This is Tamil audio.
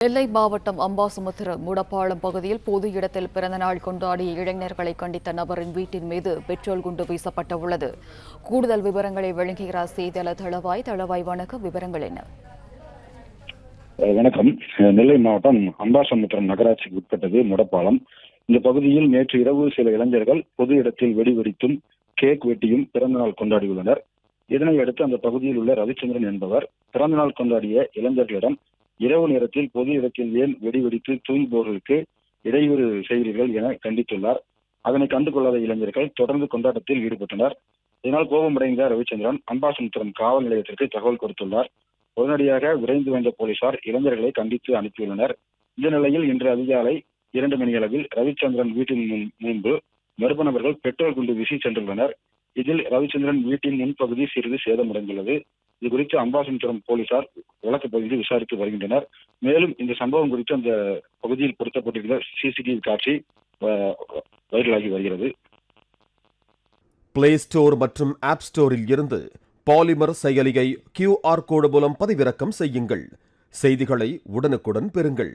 நெல்லை மாவட்டம் அம்பாசமுத்திரம் முடப்பாளம் பகுதியில் பொது இடத்தில் பிறந்தநாள் கொண்டாடிய இளைஞர்களை கண்டித்த நபரின் வீட்டின் மீது பெட்ரோல் குண்டு வீசப்பட்டுள்ளது. கூடுதல் விவரங்களை வழங்குகிறார் செய்தியாளர் தளவாய். தளவாய், வணக்கம். விவரங்கள் என்ன? வணக்கம். நெல்லை மாவட்டம் அம்பாசமுத்திரம் நகராட்சிக்கு உட்பட்டது முடப்பாளம். இந்த பகுதியில் நேற்று இரவு சில இளைஞர்கள் பொது இடத்தில் வெடி வெடித்தும் கேக் வெட்டியும் பிறந்தநாள் கொண்டாடியுள்ளனர். இதனையடுத்து அந்த பகுதியில் உள்ள ரவிச்சந்திரன் என்பவர் பிறந்தநாள் கொண்டாடிய இளைஞர்களிடம் இரவு நேரத்தில் பொது இடத்தில் ஏன் வெடி வெடித்து தூங்குபவர்களுக்கு இடையூறு செய்கிறீர்கள் என கண்டித்துள்ளார். அதனை கண்டுகொள்ளாத இளைஞர்கள் தொடர்ந்து கொண்டாட்டத்தில் ஈடுபட்டனர். இதனால் கோபமடைந்த ரவிச்சந்திரன் அம்பாசமுத்திரம் காவல் நிலையத்திற்கு தகவல் கொடுத்துள்ளார். உடனடியாக விரைந்து வந்த போலீசார் இளைஞர்களை கண்டித்து அனுப்பியுள்ளனர். இந்த நிலையில் இன்று அதிகாலை 2 மணியளவில் ரவிச்சந்திரன் வீட்டின் முன்பு மர்ம நபர்கள் பெட்ரோல் குண்டு வீசி சென்றுள்ளனர். இதில் ரவிச்சந்திரன் வீட்டின் முன்பகுதி சிறிது சேதமடைந்துள்ளது. இதுகுறித்து அம்பாசமுத்திரம் போலீசார் வழக்கு பதிந்து விசாரித்து வருகின்றனர். மேலும் இந்த சம்பவம் குறித்து அந்த பகுதியில் பொருத்தப்பட்டிருந்த சிசிடிவி காட்சி வைரலாகி வருகிறது. பிளே ஸ்டோர் மற்றும் ஆப் ஸ்டோரில் இருந்து பாலிமர் செயலியை QR கோடு மூலம் பதிவிறக்கம் செய்யுங்கள். செய்திகளை உடனுக்குடன் பெறுங்கள்.